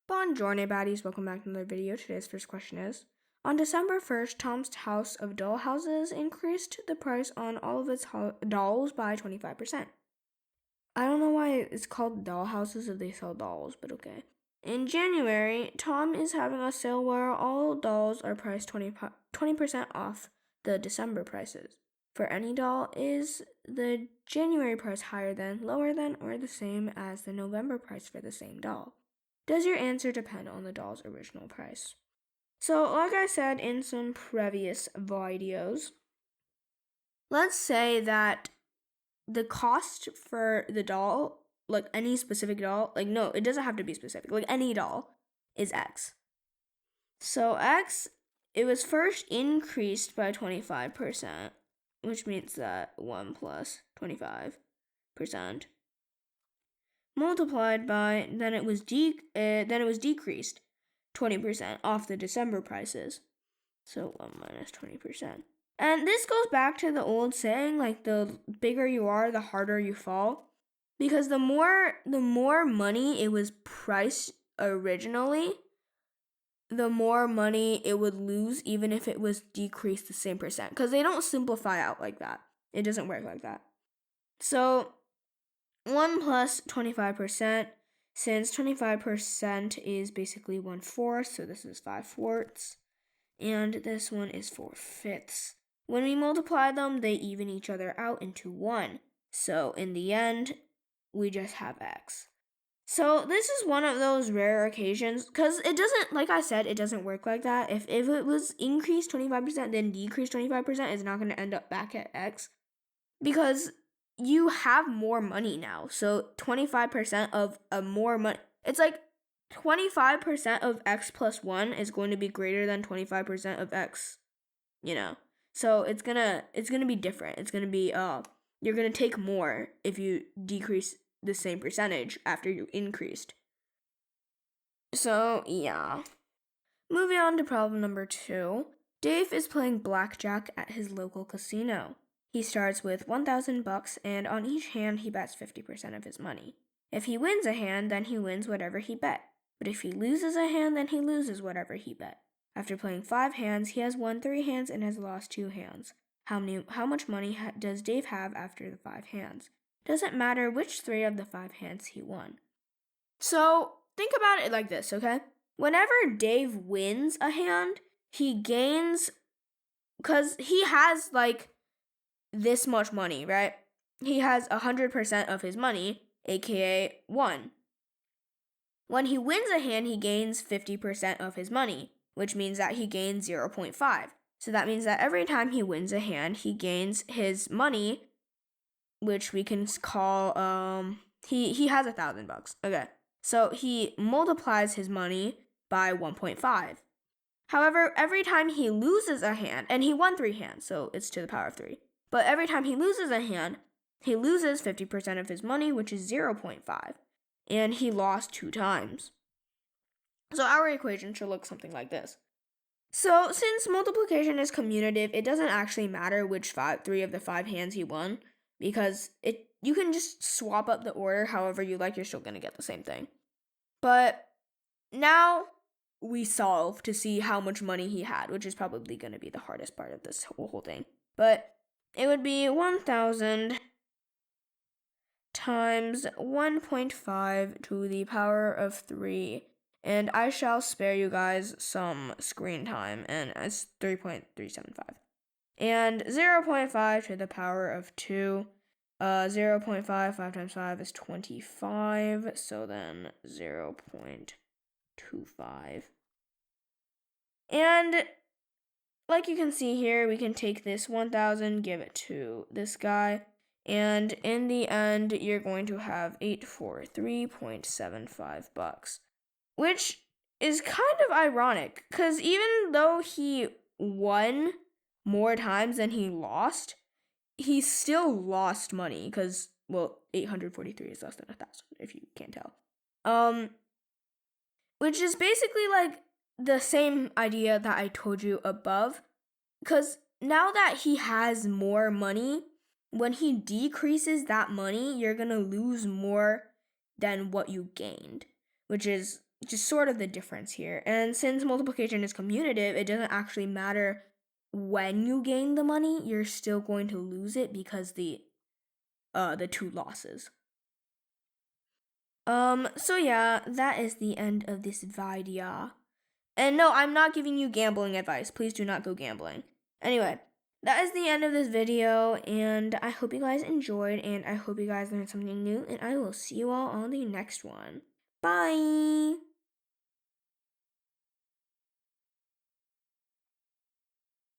Buongiorno, baddies. Welcome back to another video. Today's first question is, on December 1st, Tom's house of doll houses increased the price on all of its dolls by 25%. I don't know why it's called doll houses if they sell dolls, but okay. In January, Tom is having a sale where all dolls are priced 20% off the December prices. For any doll, is the January price higher than, lower than, or the same as the November price for the same doll? Does your answer depend on the doll's original price? So, like I said in some previous videos, let's say that the cost for the doll, like any specific doll, no, it doesn't have to be specific, like any doll, is X. So X, it was first increased by 25%, which means that 1 plus 25%, multiplied by, then it was decreased 20% off the December prices. So 1 minus 20%. And this goes back to the old saying, like the bigger you are, the harder you fall. Because the more money it was priced originally, the more money it would lose even if it was decreased the same percent. Because they don't simplify out like that. It doesn't work like that. So 1 plus 25%, since 25% is basically 1/4, so this is 5/4, and this one is 4/5. When we multiply them, they even each other out into 1. So in the end, we just have X. So this is one of those rare occasions, because it doesn't, like I said, it doesn't work like that. If it was increased 25%, then decreased 25%, it's not going to end up back at X. Because you have more money now. So 25% of a more money, it's like 25% of X plus 1 is going to be greater than 25% of X, So it's gonna be different. It's gonna be you're gonna take more if you decrease the same percentage after you increased. So yeah. Moving on to problem number 2. Dave is playing blackjack at his local casino. He starts with $1,000 and on each hand he bets 50% of his money. If he wins a hand, then he wins whatever he bet. But if he loses a hand, then he loses whatever he bet. After playing 5 hands, he has won 3 hands and has lost 2 hands. How much money does Dave have after the 5 hands? Doesn't matter which 3 of the 5 hands he won. So think about it like this, okay? Whenever Dave wins a hand, he gains, because he has this much money, right? He has 100% of his money, aka 1. When he wins a hand, he gains 50% of his money, which means that he gains 0.5. So that means that every time he wins a hand, he gains his money, which we can call, he has $1,000. Okay, so he multiplies his money by 1.5. However, every time he loses a hand, and he won 3 hands, so it's to the power of 3. But every time he loses a hand, he loses 50% of his money, which is 0.5. And he lost 2 times. So our equation should look something like this. So since multiplication is commutative, it doesn't actually matter which 3 of the 5 hands he won, because you can just swap up the order however you like, you're still going to get the same thing. But now we solve to see how much money he had, which is probably going to be the hardest part of this whole thing. But it would be 1,000 times 1.5 to the power of 3. And I shall spare you guys some screen time, and it's 3.375. And 0.5 to the power of 2. 0.5, 5 times 5 is 25, so then 0.25. And like you can see here, we can take this 1,000, give it to this guy, and in the end, you're going to have 843.75 bucks, which is kind of ironic, because even though he won more times than he lost, he still lost money, because, 843 is less than 1,000, if you can't tell. Which is basically like the same idea that I told you above, because now that he has more money, when he decreases that money, you're going to lose more than what you gained, which is which is sort of the difference here. And since multiplication is commutative, it doesn't actually matter when you gain the money, you're still going to lose it because the two losses. So yeah, that is the end of this video. And no, I'm not giving you gambling advice. Please do not go gambling. Anyway, that is the end of this video, and I hope you guys enjoyed, and I hope you guys learned something new, and I will see you all on the next one. Bye!